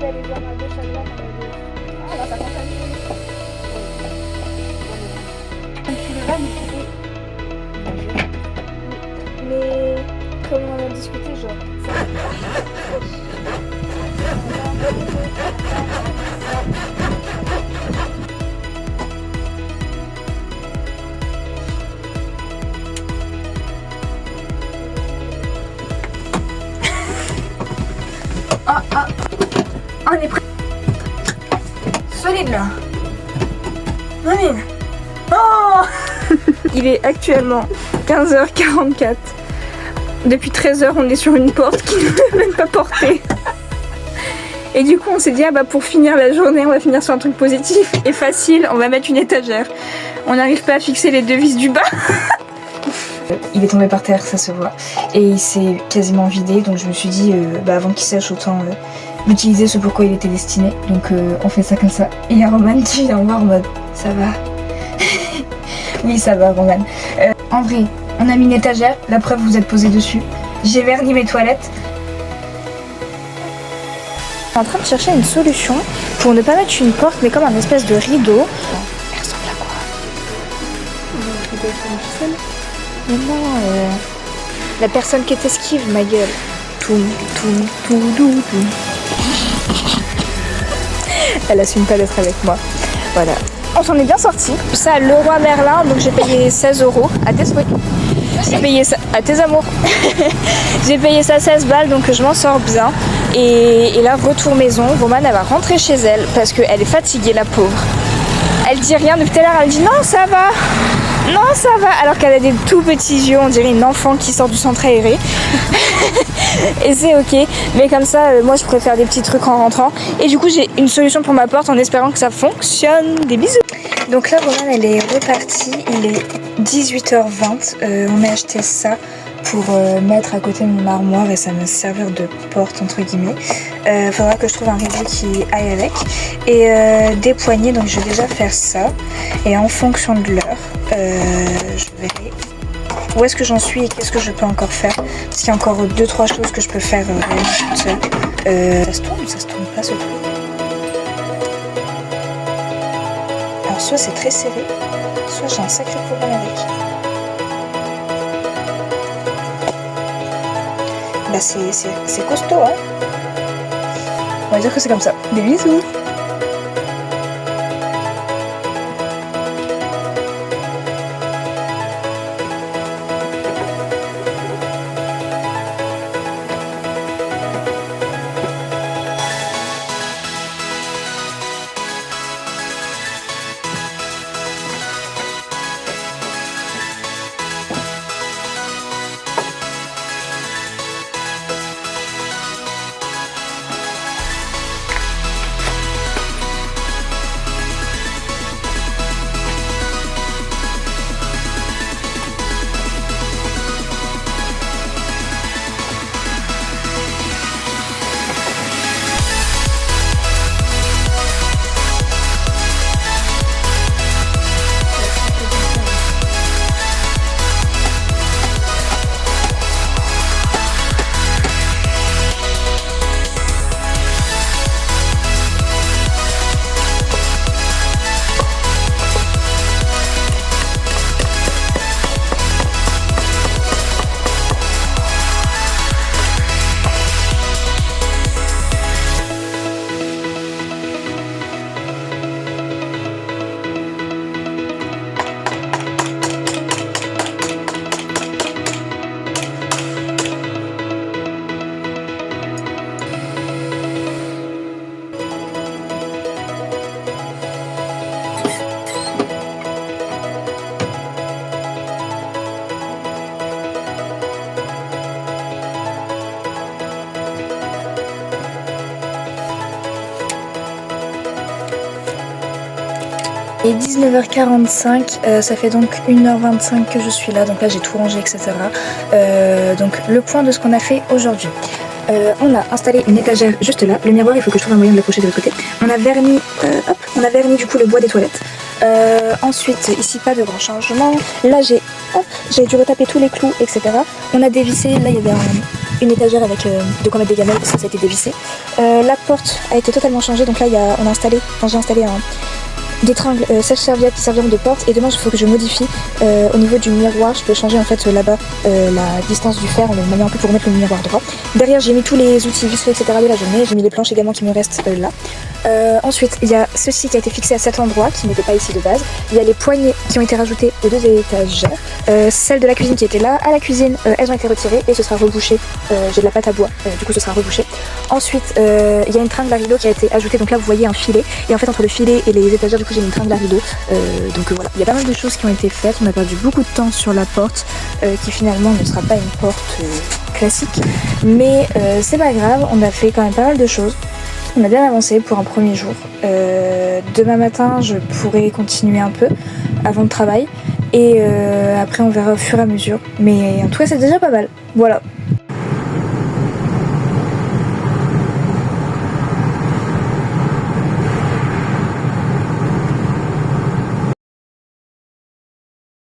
d'aller voir à gauche, à droite. Ah là, ça contamine. Tu le vas, mais comme on en a discuté, genre. On est prêt. Solide là. Amine. Oh. Il est actuellement 15h44. Depuis 13h, on est sur une porte qui ne peut même pas porter. Et du coup, on s'est dit, ah bah pour finir la journée, on va finir sur un truc positif et facile, on va mettre une étagère. On n'arrive pas à fixer les deux vis du bas. Il est tombé par terre, ça se voit. Et il s'est quasiment vidé, donc je me suis dit, bah avant qu'il sèche, autant l'utiliser ce pourquoi il était destiné. Donc on fait ça comme ça. Et il y a Roman qui vient me voir en mode, ça va. Oui, ça va, Roman. En vrai, on a mis une étagère, la preuve, vous êtes posé dessus. J'ai verni mes toilettes. Je suis en train de chercher une solution pour ne pas mettre une porte, mais comme un espèce de rideau. Elle ressemble à quoi? Mais non, la personne qui est esquive, ma gueule. Toum, toum, toum, toum, toum. Elle assume pas d'être avec moi. Voilà. On s'en est bien sorti. Ça, Leroy Merlin, donc j'ai payé 16 € à tes souhaits. J'ai payé ça à tes amours. J'ai payé ça 16 balles, donc je m'en sors bien. Et là, retour maison. Roman, elle va rentrer chez elle parce qu'elle est fatiguée, la pauvre. Elle dit rien depuis tout à l'heure. Elle dit non, ça va. Non, ça va. Alors qu'elle a des tout petits yeux, on dirait une enfant qui sort du centre aéré. Et c'est ok. Mais comme ça, moi, je préfère des petits trucs en rentrant. Et du coup, j'ai une solution pour ma porte en espérant que ça fonctionne. Des bisous. Donc là, Roman, elle est repartie. Il est 18h20. On a acheté ça pour mettre à côté de mon armoire et ça va me servir de porte entre guillemets. Faudra que je trouve un rideau qui aille avec. Et des poignées, donc je vais déjà faire ça. Et en fonction de l'heure, je verrai où est-ce que j'en suis et qu'est-ce que je peux encore faire. Parce qu'il y a encore 2-3 choses que je peux faire toute seule. Ça se tourne ou ça se tourne pas ce truc? Alors soit c'est très serré, soit j'ai un sacré problème avec. Bah c'est costaud, hein. On va dire que c'est comme ça. Des bisous. Et 19h45, ça fait donc 1h25 que je suis là, donc là j'ai tout rangé, etc. Donc le point de ce qu'on a fait aujourd'hui. On a installé une étagère juste là, le miroir il faut que je trouve un moyen de l'accrocher de l'autre côté. On a verni, du coup le bois des toilettes. Ensuite ici pas de grand changement. Là j'ai hop, j'avais dû retaper tous les clous, etc. On a dévissé, là il y avait une étagère avec de quoi mettre des gamelles, ça a été dévissé. La porte a été totalement changée, donc là j'ai installé des tringles sèche-serviettes qui serviront de porte, et demain il faut que je modifie au niveau du miroir. Je peux changer en fait là-bas la distance du fer en le maniant un peu pour remettre le miroir droit. Derrière j'ai mis tous les outils vissés etc de la journée, j'ai mis les planches également qui me restent là. Ensuite il y a ceci qui a été fixé à cet endroit qui n'était pas ici de base. Il y a les poignées qui ont été rajoutées aux 2 étagères, celles de la cuisine qui étaient là. À la cuisine elles ont été retirées et ce sera rebouché. J'ai de la pâte à bois, du coup ce sera rebouché. Ensuite il y a une tringle à rideau qui a été ajoutée, donc là vous voyez un filet, et en fait entre le filet et les étagères du coup j'ai mis une tringle à rideau. Donc voilà, il y a pas mal de choses qui ont été faites. On a perdu beaucoup de temps sur la porte qui finalement ne sera pas une porte classique, mais c'est pas grave, on a fait quand même pas mal de choses. On a bien avancé pour un premier jour. Demain matin je pourrai continuer un peu avant le travail, et après on verra au fur et à mesure, mais en tout cas c'est déjà pas mal. Voilà.